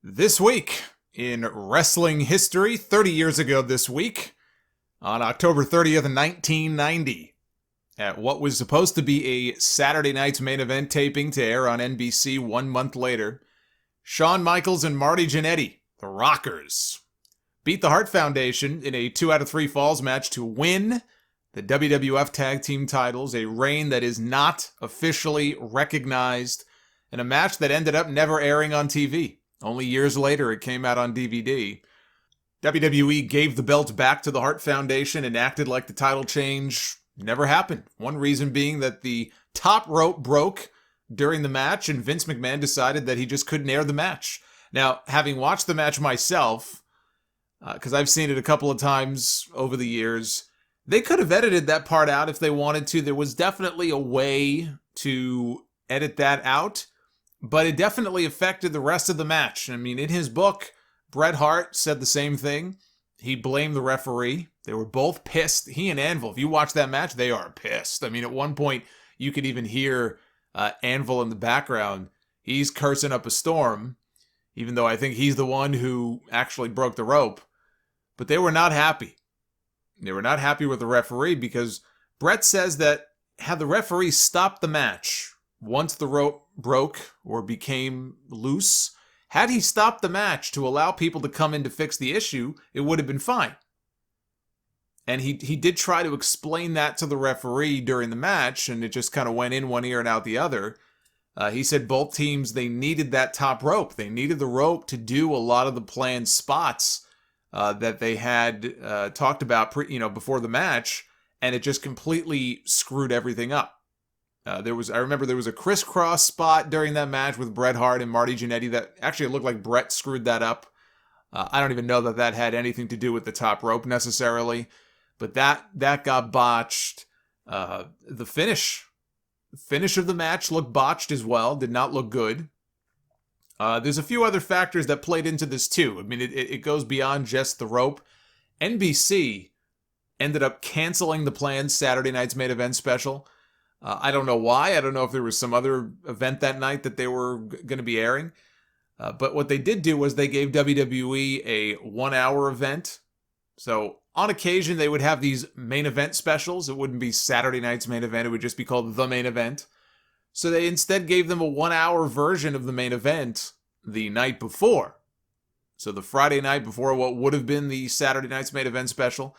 This week in wrestling history, 30 years ago this week, on October 30th, 1990, at what was supposed to be a Saturday night's main event taping to air on NBC 1 month later, Shawn Michaels and Marty Jannetty, the Rockers, beat the Hart Foundation in a 2 out of 3 falls match to win the WWF Tag Team titles, a reign that is not officially recognized, and a match that ended up never airing on TV. Only years later, it came out on DVD. WWE gave the belt back to the Hart Foundation and acted like the title change never happened. One reason being that the top rope broke during the match, and Vince McMahon decided that he just couldn't air the match. Now, having watched the match myself, because I've seen it a couple of times over the years, they could have edited that part out if they wanted to. There was definitely a way to edit that out, but it definitely affected the rest of the match. I mean, in his book, Bret Hart said the same thing. He blamed the referee. They were both pissed. He and Anvil, if you watch that match, they are pissed. I mean, at one point, you could even hear Anvil in the background. He's cursing up a storm, even though I think he's the one who actually broke the rope. But they were not happy. They were not happy with the referee because Bret says that had the referee stopped the match once the rope broke or became loose, had he stopped the match to allow people to come in to fix the issue, it would have been fine. And he did try to explain that to the referee during the match, and it just kind of went in one ear and out the other. He said both teams, they needed that top rope. They needed the rope to do a lot of the planned spots that they had talked about before the match, and it just completely screwed everything up. I remember there was a crisscross spot during that match with Bret Hart and Marty Jannetty that actually looked like Bret screwed that up. I don't even know that had anything to do with the top rope necessarily, but that got botched. The finish of the match looked botched as well, did not look good. There's a few other factors that played into this too. I mean, it goes beyond just the rope. NBC ended up canceling the planned Saturday night's main event special. I don't know why. I don't know if there was some other event that night that they were going to be airing. But what they did do was they gave WWE a 1-hour event. So on occasion, they would have these main event specials. It wouldn't be Saturday night's main event. It would just be called The Main Event. So they instead gave them a 1-hour version of the main event the night before. So the Friday night before what would have been the Saturday night's main event special,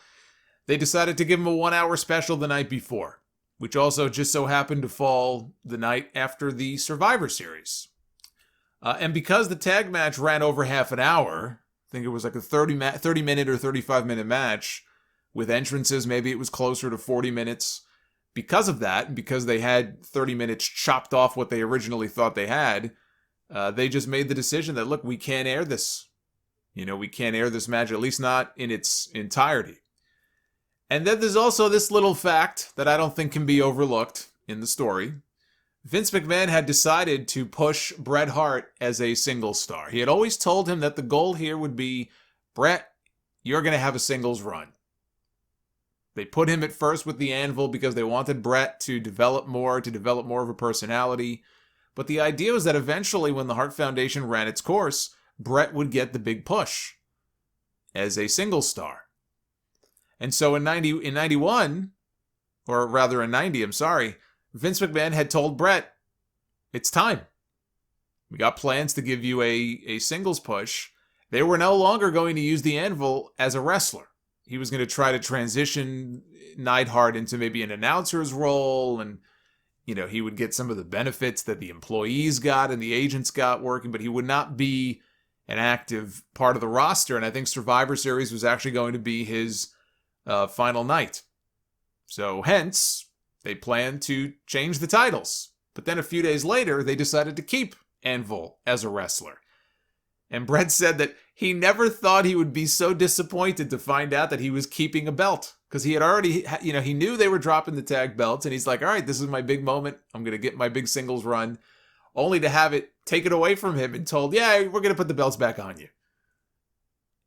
they decided to give them a 1-hour special the night before, which also just so happened to fall the night after the Survivor Series. And because the tag match ran over half an hour, I think it was like a 30-minute or 35-minute match with entrances, maybe it was closer to 40 minutes. Because of that, and because they had 30 minutes chopped off what they originally thought they had, they just made the decision that, look, we can't air this. We can't air this match, at least not in its entirety. And then there's also this little fact that I don't think can be overlooked in the story. Vince McMahon had decided to push Bret Hart as a singles star. He had always told him that the goal here would be, Bret, you're going to have a singles run. They put him at first with the Anvil because they wanted Bret to develop more of a personality. But the idea was that eventually when the Hart Foundation ran its course, Bret would get the big push as a singles star. And so in 90, I'm sorry, Vince McMahon had told Bret, it's time. We got plans to give you a singles push. They were no longer going to use the Anvil as a wrestler. He was going to try to transition Neidhart into maybe an announcer's role, and he would get some of the benefits that the employees got and the agents got working, but he would not be an active part of the roster. And I think Survivor Series was actually going to be his final night. So hence, they planned to change the titles. But then a few days later, they decided to keep Anvil as a wrestler. And Bret said that he never thought he would be so disappointed to find out that he was keeping a belt. Because he had already, he knew they were dropping the tag belts. And he's like, all right, this is my big moment. I'm going to get my big singles run. Only to have it taken away from him and told, yeah, we're going to put the belts back on you.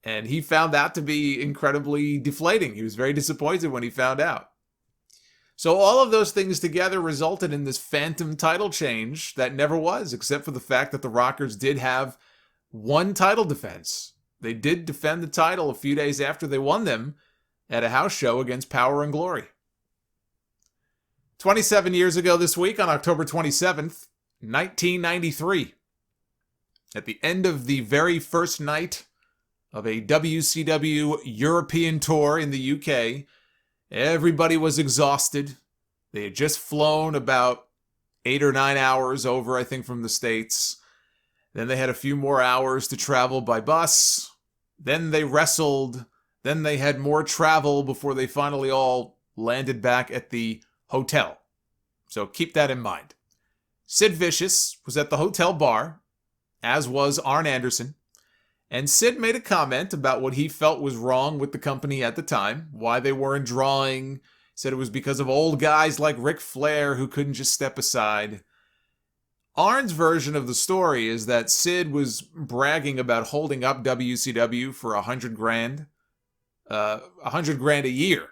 And he found that to be incredibly deflating. He was very disappointed when he found out. So all of those things together resulted in this phantom title change that never was, except for the fact that the Rockers did have one title defense. They did defend the title a few days after they won them at a house show against Power and Glory. 27 years ago this week, on October 27th, 1993, at the end of the very first night of a WCW European tour in the UK, everybody was exhausted. They had just flown about 8 or 9 hours over, I think, from the States. Then they had a few more hours to travel by bus. Then they wrestled. Then they had more travel before they finally all landed back at the hotel. So keep that in mind. Sid Vicious was at the hotel bar, as was Arn Anderson. And Sid made a comment about what he felt was wrong with the company at the time, why they weren't drawing. Said it was because of old guys like Ric Flair who couldn't just step aside. Arn's version of the story is that Sid was bragging about holding up WCW for $100,000. $100,000 a year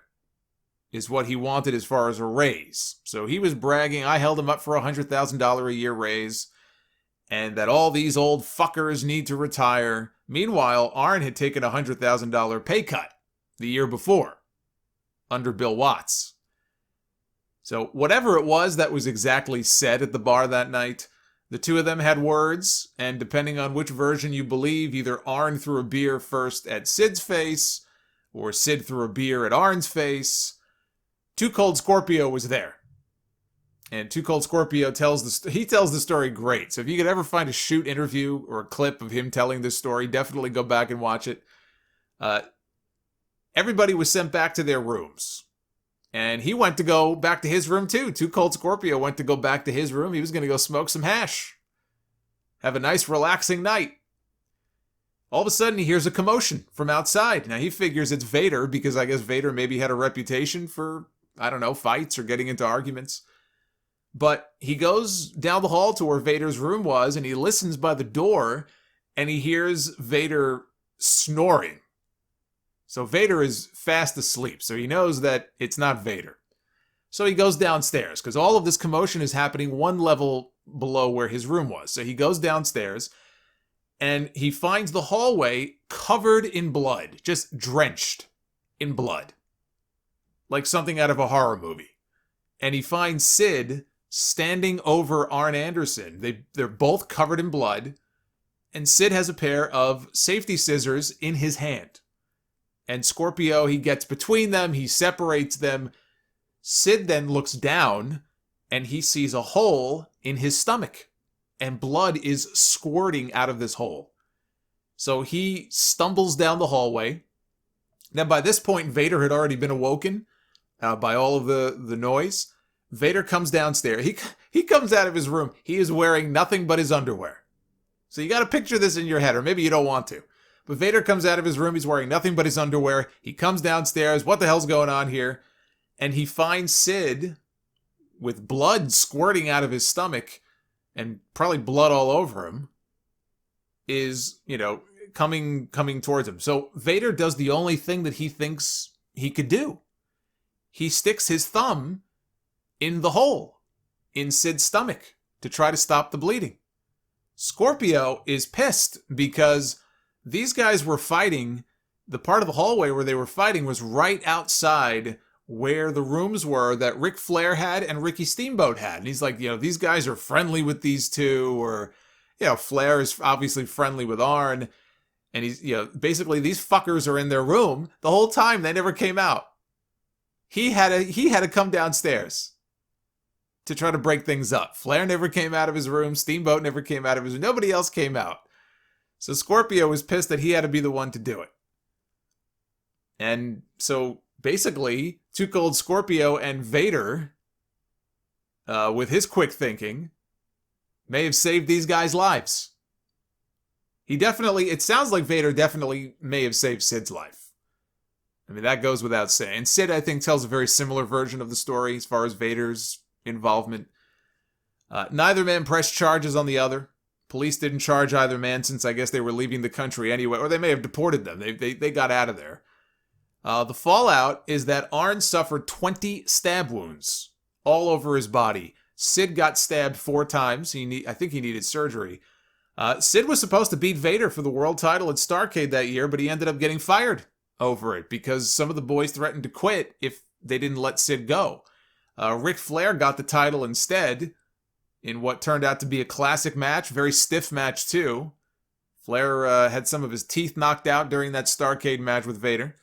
is what he wanted as far as a raise. So he was bragging, I held him up for $100,000 a year raise, and that all these old fuckers need to retire. Meanwhile, Arn had taken a $100,000 pay cut the year before under Bill Watts. So whatever it was that was exactly said at the bar that night, the two of them had words, and depending on which version you believe, either Arn threw a beer first at Sid's face, or Sid threw a beer at Arn's face. Too Cold Scorpio was there. And Too Cold Scorpio tells the story great. So if you could ever find a shoot interview or a clip of him telling this story, definitely go back and watch it. Everybody was sent back to their rooms. And he went to go back to his room too. Too Cold Scorpio went to go back to his room. He was going to go smoke some hash. Have a nice relaxing night. All of a sudden he hears a commotion from outside. Now he figures it's Vader because I guess Vader maybe had a reputation for, I don't know, fights or getting into arguments. But he goes down the hall to where Vader's room was and he listens by the door and he hears Vader snoring. So Vader is fast asleep, so he knows that it's not Vader. So he goes downstairs, because all of this commotion is happening one level below where his room was. So he goes downstairs, and he finds the hallway covered in blood, just drenched in blood. Like something out of a horror movie. And he finds Sid standing over Arn Anderson. They're both covered in blood, and Sid has a pair of safety scissors in his hand. And Scorpio, he gets between them, he separates them. Sid then looks down, and he sees a hole in his stomach. And blood is squirting out of this hole. So he stumbles down the hallway. Now, by this point, Vader had already been awoken by all of the noise. Vader comes downstairs. He comes out of his room. He is wearing nothing but his underwear. So you got to picture this in your head, or maybe you don't want to. But Vader comes out of his room. He's wearing nothing but his underwear. He comes downstairs. What the hell's going on here? And he finds Sid with blood squirting out of his stomach and probably blood all over him is, coming towards him. So Vader does the only thing that he thinks he could do. He sticks his thumb in the hole in Sid's stomach to try to stop the bleeding. Scorpio is pissed because these guys were fighting. The part of the hallway where they were fighting was right outside where the rooms were that Ric Flair had and Ricky Steamboat had. And he's like, these guys are friendly with these two, or, Flair is obviously friendly with Arn. And he's, basically these fuckers are in their room the whole time. They never came out. He had to come downstairs to try to break things up. Flair never came out of his room. Steamboat never came out of his room. Nobody else came out. So Scorpio was pissed that he had to be the one to do it. And so basically, Too Cold Scorpio and Vader, with his quick thinking, may have saved these guys' lives. It sounds like Vader definitely may have saved Sid's life. I mean, that goes without saying. Sid, I think, tells a very similar version of the story as far as Vader's involvement. Neither man pressed charges on the other. Police didn't charge either man since I guess they were leaving the country anyway, or they may have deported them. They got out of there. The fallout is that Arn suffered 20 stab wounds all over his body. Sid got stabbed 4 times. I think he needed surgery. Sid was supposed to beat Vader for the world title at Starrcade that year, but he ended up getting fired over it because some of the boys threatened to quit if they didn't let Sid go. Ric Flair got the title instead in what turned out to be a classic match, very stiff match too. Flair had some of his teeth knocked out during that Starrcade match with Vader.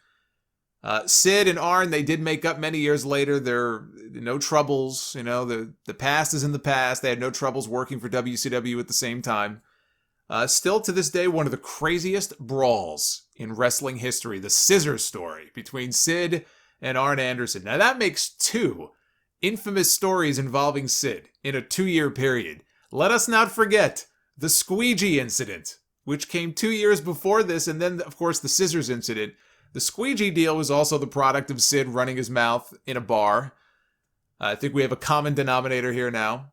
Sid and Arn, they did make up many years later. There no troubles, the past is in the past. They had no troubles working for WCW at the same time. Still to this day, one of the craziest brawls in wrestling history, the scissor story between Sid and Arn Anderson. Now that makes two infamous stories involving Sid in a 2-year period. Let us not forget the squeegee incident, which came 2 years before this, and then, of course, the scissors incident. The squeegee deal was also the product of Sid running his mouth in a bar. I think we have a common denominator here now.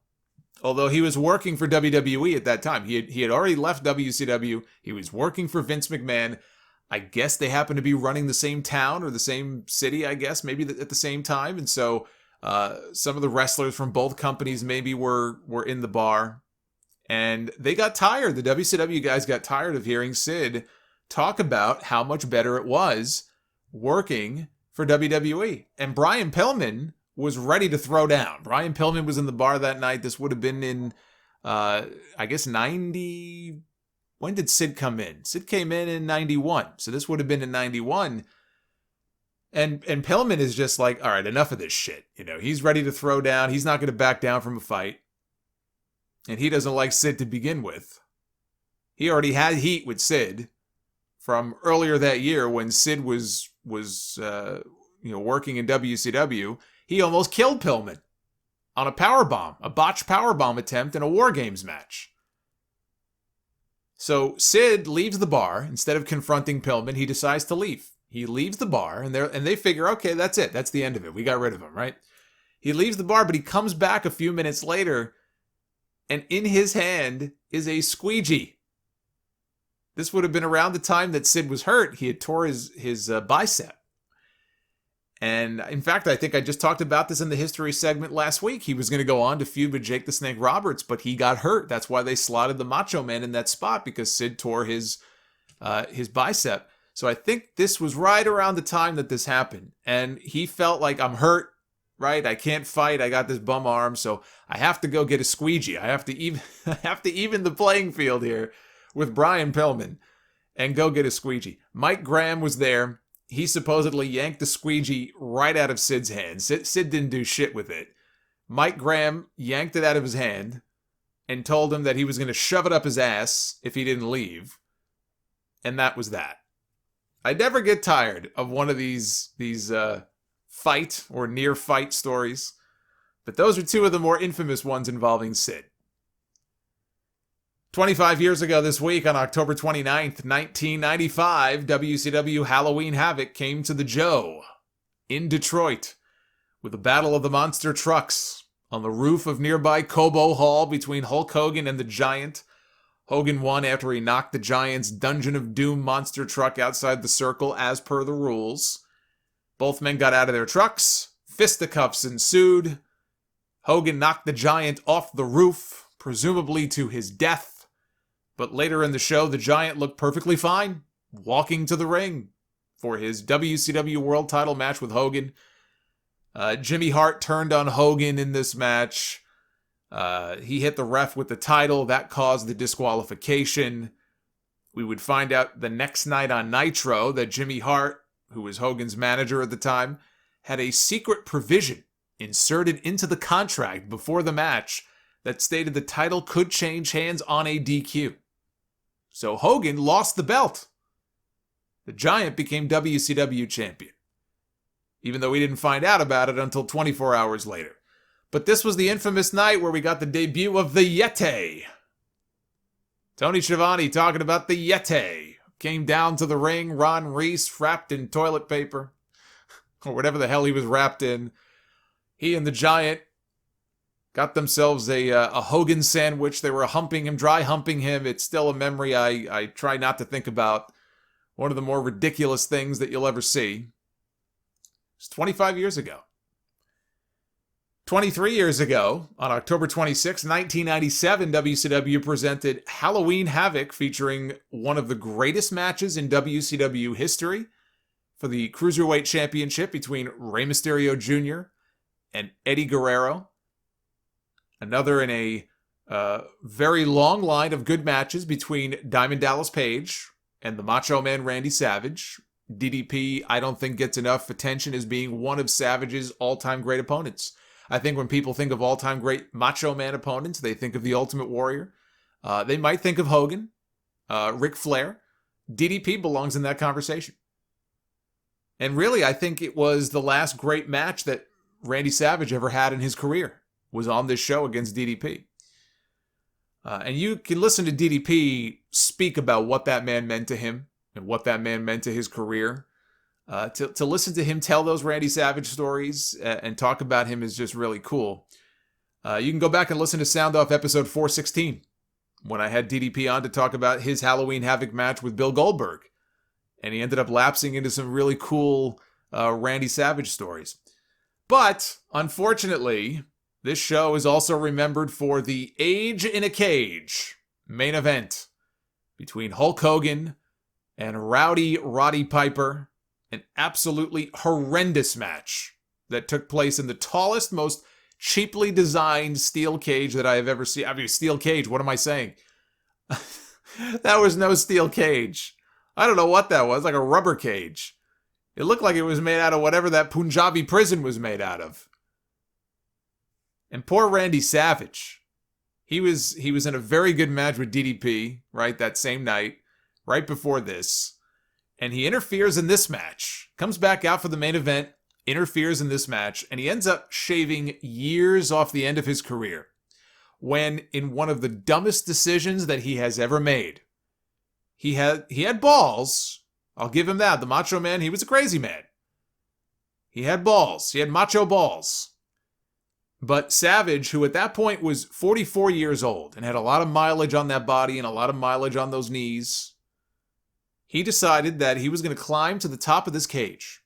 Although he was working for WWE at that time. He had already left WCW. He was working for Vince McMahon. I guess they happened to be running the same town or the same city, I guess, maybe at the same time. And so some of the wrestlers from both companies maybe were in the bar. And they got tired. The WCW guys got tired of hearing Sid talk about how much better it was working for WWE. And Brian Pillman was ready to throw down. Brian Pillman was in the bar that night. This would have been in, I guess, 90... When did Sid come in? Sid came in 91. So this would have been in 91. And Pillman is just like, all right, enough of this shit. He's ready to throw down. He's not going to back down from a fight. And he doesn't like Sid to begin with. He already had heat with Sid from earlier that year when Sid was working in WCW. He almost killed Pillman on a botched powerbomb attempt in a War Games match. So Sid leaves the bar. Instead of confronting Pillman, he decides to leave. He leaves the bar, and they figure, okay, that's it. That's the end of it. We got rid of him, right? He leaves the bar, but he comes back a few minutes later, and in his hand is a squeegee. This would have been around the time that Sid was hurt. He had tore his bicep. And in fact, I think I just talked about this in the history segment last week. He was going to go on to feud with Jake the Snake Roberts, but he got hurt. That's why they slotted the Macho Man in that spot, because Sid tore his bicep. So I think this was right around the time that this happened. And he felt like, I'm hurt, right? I can't fight. I got this bum arm, so I have to go get a squeegee. I have to even the playing field here with Brian Pillman and go get a squeegee. Mike Graham was there. He supposedly yanked the squeegee right out of Sid's hand. Sid didn't do shit with it. Mike Graham yanked it out of his hand and told him that he was going to shove it up his ass if he didn't leave. And that was that. I never get tired of one of these fight or near fight stories. But those are two of the more infamous ones involving Sid. 25 years ago this week, on October 29th, 1995, WCW Halloween Havoc came to the Joe in Detroit with a battle of the monster trucks on the roof of nearby Cobo Hall between Hulk Hogan and the Giant. Hogan won after he knocked the Giant's Dungeon of Doom monster truck outside the circle as per the rules. Both men got out of their trucks. Fisticuffs ensued. Hogan knocked the Giant off the roof, presumably to his death. But later in the show, the Giant looked perfectly fine, walking to the ring for his WCW World Title match with Hogan. Jimmy Hart turned on Hogan in this match. He hit the ref with the title. That caused the disqualification. We would find out the next night on Nitro that Jimmy Hart, who was Hogan's manager at the time, had a secret provision inserted into the contract before the match that stated the title could change hands on a DQ. So Hogan lost the belt. The Giant became WCW champion, even though we didn't find out about it until 24 hours later. But this was the infamous night where we got the debut of the Yeti. Tony Schiavone talking about the Yeti. Came down to the ring, Ron Reese wrapped in toilet paper, or whatever the hell he was wrapped in. He and the Giant got themselves a Hogan sandwich. They were dry humping him. It's still a memory I try not to think about. One of the more ridiculous things that you'll ever see. It's 25 years ago. 23 years ago, on October 26, 1997, WCW presented Halloween Havoc, featuring one of the greatest matches in WCW history for the Cruiserweight Championship between Rey Mysterio Jr. and Eddie Guerrero. Another in a very long line of good matches between Diamond Dallas Page and the Macho Man Randy Savage. DDP, I don't think, gets enough attention as being one of Savage's all-time great opponents. I think when people think of all-time great Macho Man opponents, they think of the Ultimate Warrior. They might think of Hogan, Ric Flair. DDP belongs in that conversation. And really, I think it was the last great match that Randy Savage ever had in his career, was on this show against DDP. And you can listen to DDP speak about what that man meant to him and what that man meant to his career. To listen to him tell those Randy Savage stories and talk about him is just really cool. You can go back and listen to Sound Off episode 416, when I had DDP on to talk about his Halloween Havoc match with Bill Goldberg. And he ended up lapsing into some really cool Randy Savage stories. But, unfortunately, this show is also remembered for the Age in a Cage main event between Hulk Hogan and Rowdy Roddy Piper. An absolutely horrendous match that took place in the tallest, most cheaply designed steel cage that I have ever seen. I mean, steel cage, what am I saying? That was no steel cage. I don't know what that was, like a rubber cage. It looked like it was made out of whatever that Punjabi prison was made out of. And poor Randy Savage. He was in a very good match with DDP, right, that same night, right before this. And he interferes in this match, comes back out for the main event, interferes in this match, and he ends up shaving years off the end of his career, when in one of the dumbest decisions that he has ever made. He had balls. I'll give him that. The Macho Man, he was a crazy man. He had balls. He had macho balls. But Savage, who at that point was 44 years old and had a lot of mileage on that body and a lot of mileage on those knees, he decided that he was going to climb to the top of this cage.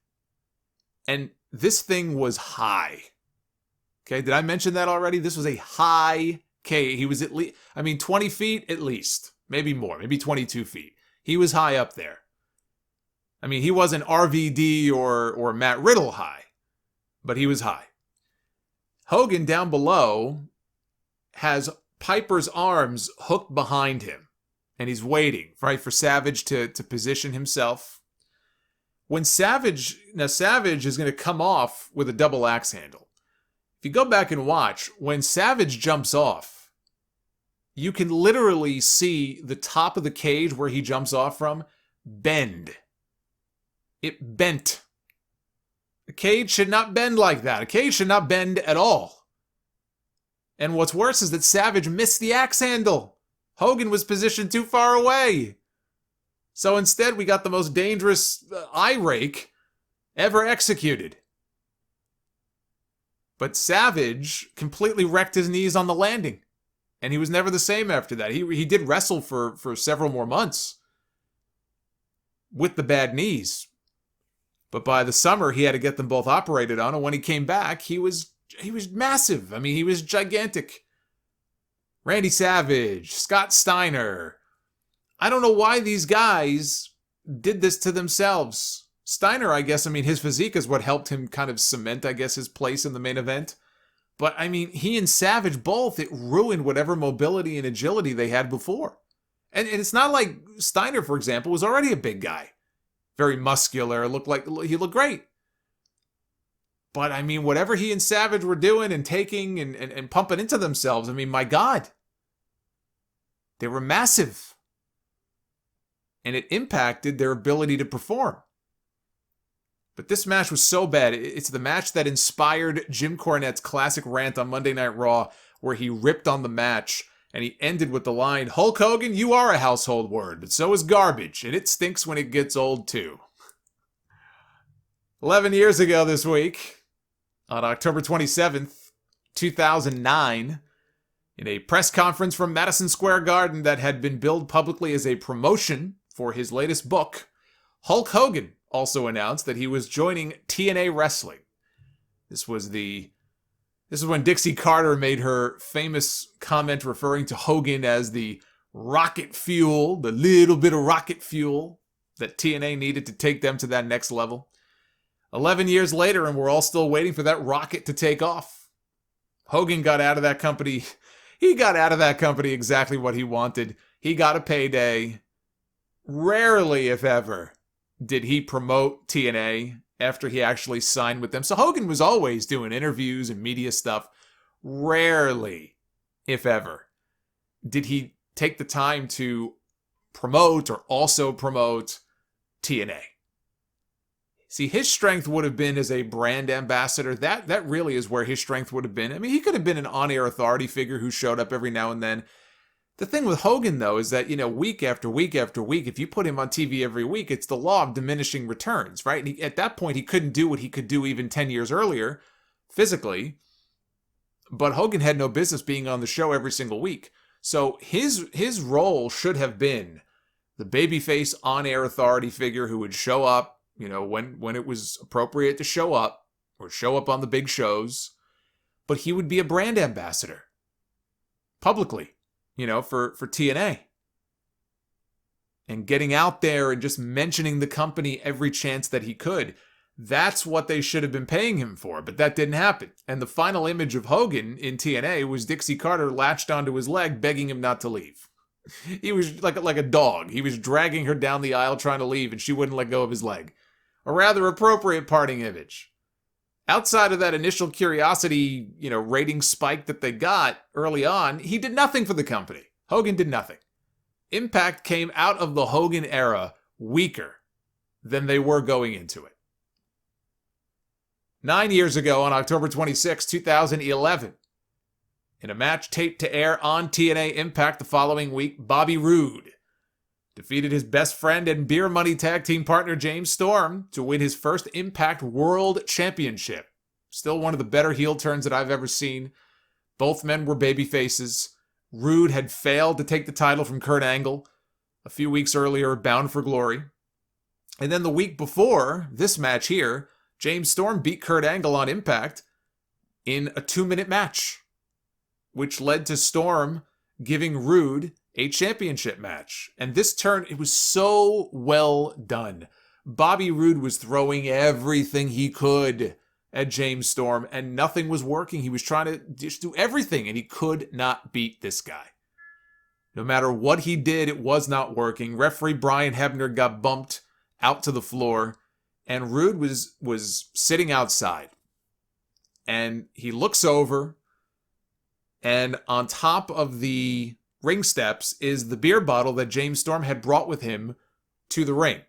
And this thing was high. Okay, did I mention that already? This was a high cage. He was 20 feet at least. Maybe more, maybe 22 feet. He was high up there. I mean, he wasn't RVD or Matt Riddle high, but he was high. Hogan down below has Piper's arms hooked behind him. And he's waiting, right, for Savage to position himself. When Savage is going to come off with a double axe handle. If you go back and watch, when Savage jumps off, you can literally see the top of the cage where he jumps off from bend. It bent. A cage should not bend like that. A cage should not bend at all. And what's worse is that Savage missed the axe handle. Hogan was positioned too far away. So instead, we got the most dangerous eye rake ever executed. But Savage completely wrecked his knees on the landing. And he was never the same after that. He did wrestle for several more months with the bad knees. But by the summer, he had to get them both operated on. And when he came back, he was massive. I mean, he was gigantic. Randy Savage, Scott Steiner. I don't know why these guys did this to themselves. Steiner, I guess, his physique is what helped him kind of cement, I guess, his place in the main event. But, he and Savage both, it ruined whatever mobility and agility they had before. And it's not like Steiner, for example, was already a big guy. Very muscular, he looked great. But, whatever he and Savage were doing and taking and pumping into themselves, my God. They were massive. And it impacted their ability to perform. But this match was so bad. It's the match that inspired Jim Cornette's classic rant on Monday Night Raw, where he ripped on the match, and he ended with the line, "Hulk Hogan, you are a household word, but so is garbage, and it stinks when it gets old too." 11 years ago this week, on October 27th, 2009, in a press conference from Madison Square Garden that had been billed publicly as a promotion for his latest book, Hulk Hogan also announced that he was joining TNA Wrestling. This was the This is when Dixie Carter made her famous comment referring to Hogan as the rocket fuel, the little bit of rocket fuel that TNA needed to take them to that next level. 11 years later, and we're all still waiting for that rocket to take off. Hogan got out of that company. He got out of that company exactly what he wanted. He got a payday. Rarely, if ever, did he promote TNA after he actually signed with them. So Hogan was always doing interviews and media stuff. Rarely, if ever, did he take the time to promote or also promote TNA. See, his strength would have been as a brand ambassador. That really is where his strength would have been. I mean, he could have been an on-air authority figure who showed up every now and then. The thing with Hogan, though, is that, week after week after week, if you put him on TV every week, it's the law of diminishing returns, right? And at that point, he couldn't do what he could do even 10 years earlier, physically. But Hogan had no business being on the show every single week. So his role should have been the babyface on-air authority figure who would show up, when it was appropriate to show up, or show up on the big shows. But he would be a brand ambassador, publicly. For TNA. And getting out there and just mentioning the company every chance that he could. That's what they should have been paying him for, but that didn't happen. And the final image of Hogan in TNA was Dixie Carter latched onto his leg, begging him not to leave. He was like a dog. He was dragging her down the aisle trying to leave, and she wouldn't let go of his leg. A rather appropriate parting image. Outside of that initial curiosity, rating spike that they got early on, he did nothing for the company. Hogan did nothing. Impact came out of the Hogan era weaker than they were going into it. 9 years ago, on October 26, 2011, in a match taped to air on TNA Impact the following week, Bobby Roode defeated his best friend and beer money tag team partner James Storm to win his first Impact World Championship. Still one of the better heel turns that I've ever seen. Both men were baby faces. Roode had failed to take the title from Kurt Angle a few weeks earlier, Bound for Glory. And then the week before this match here, James Storm beat Kurt Angle on Impact in a 2-minute match, which led to Storm giving Roode a championship match. And this turn, it was so well done. Bobby Roode was throwing everything he could at James Storm, and nothing was working. He was trying to just do everything, and he could not beat this guy. No matter what he did, it was not working. Referee Brian Hebner got bumped out to the floor, and Roode was sitting outside. And he looks over, and on top of the ring steps is the beer bottle that James Storm had brought with him to the ring.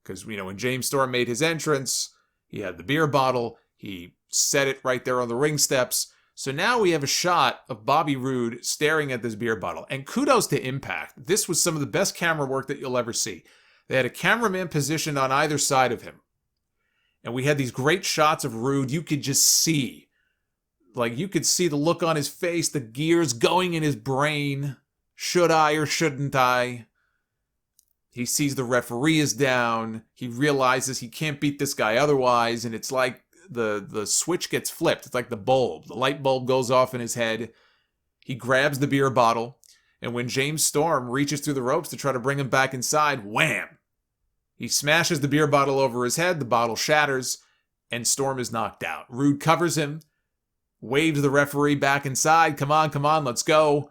Because, when James Storm made his entrance, he had the beer bottle. He set it right there on the ring steps. So now we have a shot of Bobby Roode staring at this beer bottle. And kudos to Impact. This was some of the best camera work that you'll ever see. They had a cameraman positioned on either side of him. And we had these great shots of Roode. You could just see. You could see the look on his face, the gears going in his brain. Should I or shouldn't I? He sees the referee is down. He realizes he can't beat this guy otherwise. And it's like the switch gets flipped. It's like the bulb. The light bulb goes off in his head. He grabs the beer bottle. And when James Storm reaches through the ropes to try to bring him back inside, wham! He smashes the beer bottle over his head. The bottle shatters. And Storm is knocked out. Roode covers him. Waves the referee back inside. Come on, let's go.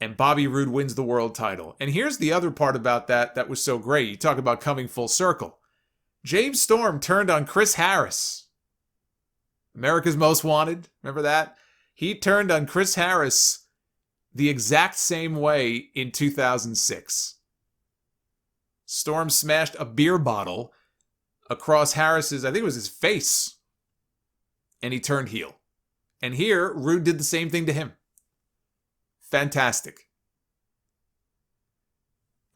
And Bobby Roode wins the world title. And here's the other part about that was so great. You talk about coming full circle. James Storm turned on Chris Harris. America's Most Wanted. Remember that? He turned on Chris Harris the exact same way in 2006. Storm smashed a beer bottle across Harris's, I think it was his face. And he turned heel. And here, Roode did the same thing to him. Fantastic.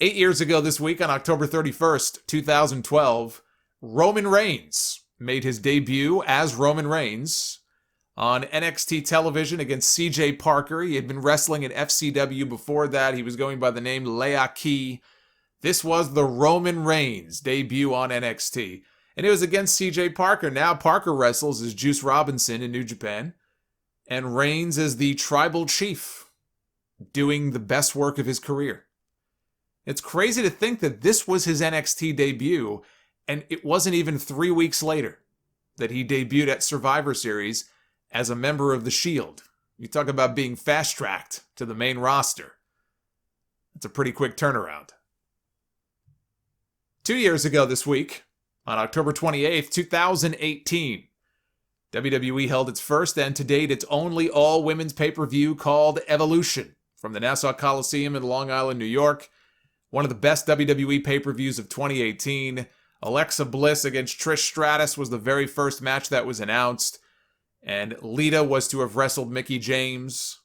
8 years ago this week, on October 31st, 2012, Roman Reigns made his debut as Roman Reigns on NXT television against CJ Parker. He had been wrestling in FCW before that. He was going by the name Leaki. This was the Roman Reigns debut on NXT. And it was against CJ Parker. Now Parker wrestles as Juice Robinson in New Japan. and reigns as the tribal chief, doing the best work of his career. It's crazy to think that this was his NXT debut, and it wasn't even 3 weeks later that he debuted at Survivor Series as a member of The Shield. You talk about being fast-tracked to the main roster. It's a pretty quick turnaround. 2 years ago this week, on October 28th, 2018, WWE held its first and to date its only all-women's pay-per-view called Evolution from the Nassau Coliseum in Long Island, New York. One of the best WWE pay-per-views of 2018. Alexa Bliss against Trish Stratus was the very first match that was announced, and Lita was to have wrestled Mickie James.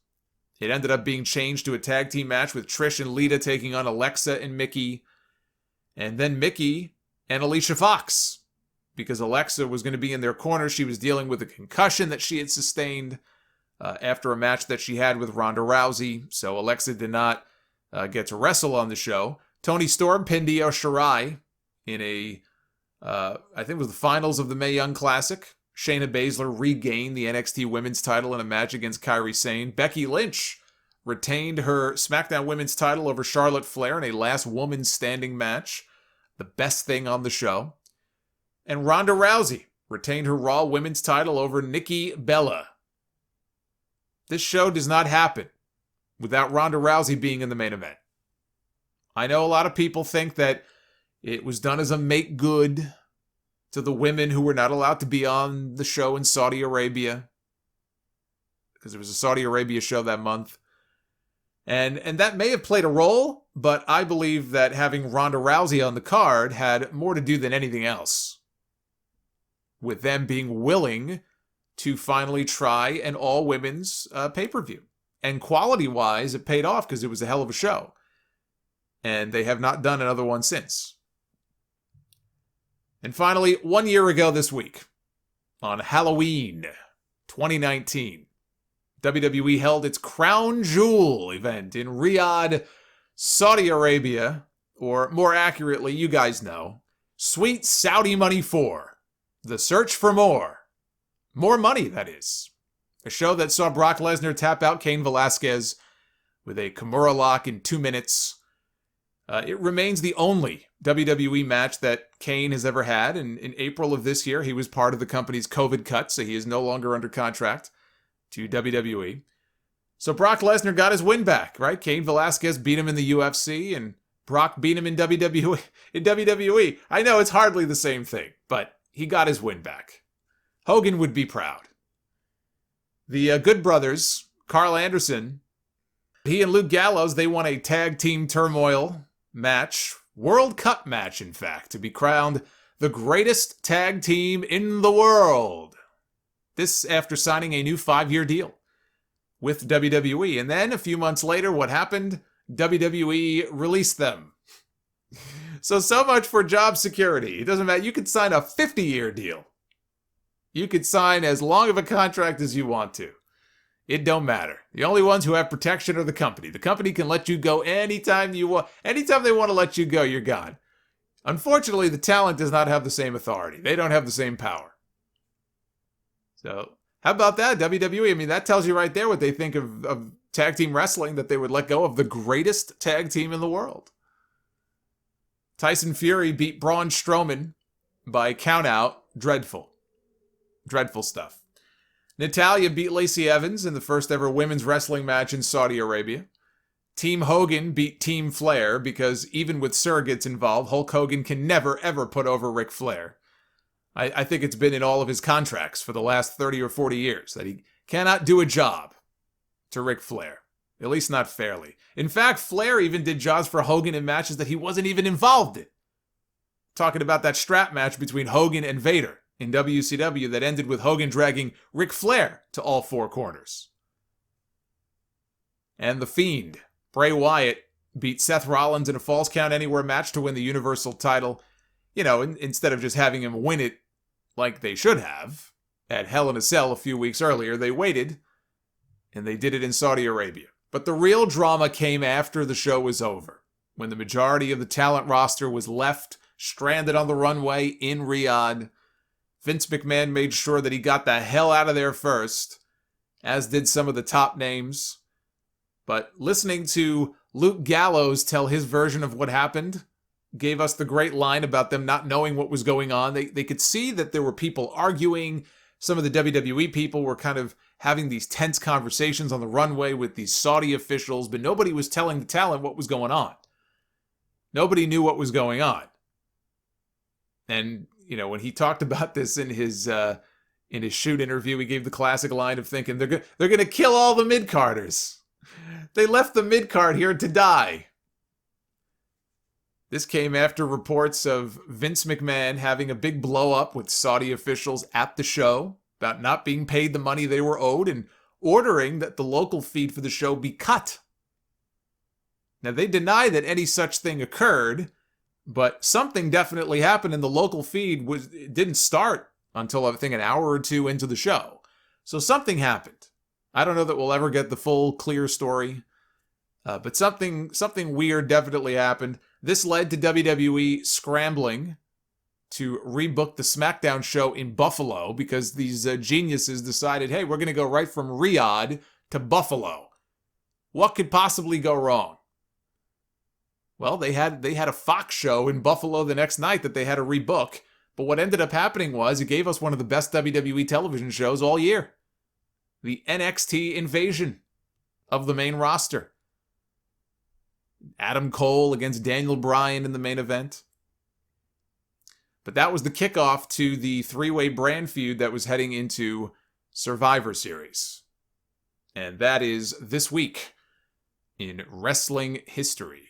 It ended up being changed to a tag team match with Trish and Lita taking on Alexa and Mickie, and then Mickie and Alicia Fox, because Alexa was going to be in their corner. She was dealing with a concussion that she had sustained after a match that she had with Ronda Rousey, so Alexa did not get to wrestle on the show. Toni Storm pinned Io Shirai in I think it was the finals of the Mae Young Classic. Shayna Baszler regained the NXT Women's title in a match against Kairi Sane. Becky Lynch retained her SmackDown Women's title over Charlotte Flair in a last woman standing match, the best thing on the show. And Ronda Rousey retained her Raw Women's title over Nikki Bella. This show does not happen without Ronda Rousey being in the main event. I know a lot of people think that it was done as a make good to the women who were not allowed to be on the show in Saudi Arabia, because it was a Saudi Arabia show that month. And that may have played a role, but I believe that having Ronda Rousey on the card had more to do than anything else with them being willing to finally try an all-women's pay-per-view. And quality-wise, it paid off because it was a hell of a show. And they have not done another one since. And finally, 1 year ago this week, on Halloween 2019, WWE held its Crown Jewel event in Riyadh, Saudi Arabia, or more accurately, you guys know, Sweet Saudi Money 4, The Search for More. More money, that is. A show that saw Brock Lesnar tap out Cain Velasquez with a Kimura lock in 2 minutes. It remains the only WWE match that Cain has ever had, and in April of this year, he was part of the company's COVID cut, so he is no longer under contract to WWE. So Brock Lesnar got his win back, right? Cain Velasquez beat him in the UFC, and Brock beat him in WWE. I know it's hardly the same thing, but he got his win back. Hogan would be proud. The Good Brothers, Carl Anderson, he and Luke Gallows, they won a tag team turmoil match, World Cup match, in fact, to be crowned the greatest tag team in the world. This after signing a new 5-year deal with WWE. And then a few months later, what happened? WWE released them. So much for job security. It doesn't matter. You could sign a 50-year deal. You could sign as long of a contract as you want to. It don't matter. The only ones who have protection are the company. The company can let you go anytime you want. Anytime they want to let you go, you're gone. Unfortunately, the talent does not have the same authority. They don't have the same power. So, how about that, WWE? I mean, that tells you right there what they think of tag team wrestling, that they would let go of the greatest tag team in the world. Tyson Fury beat Braun Strowman by countout. Dreadful. Dreadful stuff. Natalya beat Lacey Evans in the first ever women's wrestling match in Saudi Arabia. Team Hogan beat Team Flair because even with surrogates involved, Hulk Hogan can never, ever put over Ric Flair. I think it's been in all of his contracts for the last 30 or 40 years that he cannot do a job to Ric Flair. At least not fairly. In fact, Flair even did jobs for Hogan in matches that he wasn't even involved in. Talking about that strap match between Hogan and Vader in WCW that ended with Hogan dragging Ric Flair to all 4 corners. And the Fiend, Bray Wyatt, beat Seth Rollins in a Falls Count Anywhere match to win the Universal title. You know, instead of just having him win it like they should have at Hell in a Cell a few weeks earlier, they waited, and they did it in Saudi Arabia. But the real drama came after the show was over, when the majority of the talent roster was left stranded on the runway in Riyadh. Vince McMahon made sure that he got the hell out of there first, as did some of the top names. But listening to Luke Gallows tell his version of what happened gave us the great line about them not knowing what was going on. They could see that there were people arguing. Some of the WWE people were kind of having these tense conversations on the runway with these Saudi officials, but nobody was telling the talent what was going on. Nobody knew what was going on. And, when he talked about this in his shoot interview, he gave the classic line of thinking, they're going to kill all the mid-carders. They left the mid-card here to die. This came after reports of Vince McMahon having a big blow-up with Saudi officials at the show about not being paid the money they were owed and ordering that the local feed for the show be cut. Now, they deny that any such thing occurred, but something definitely happened, and the local feed didn't start until, I think, an hour or two into the show. So something happened. I don't know that we'll ever get the full, clear story, but something weird definitely happened. This led to WWE scrambling to rebook the SmackDown show in Buffalo because these geniuses decided, hey, we're going to go right from Riyadh to Buffalo. What could possibly go wrong? Well, they had a Fox show in Buffalo the next night that they had to rebook, but what ended up happening was it gave us one of the best WWE television shows all year. The NXT invasion of the main roster. Adam Cole against Daniel Bryan in the main event. But that was the kickoff to the three-way brand feud that was heading into Survivor Series. And that is this week in wrestling history.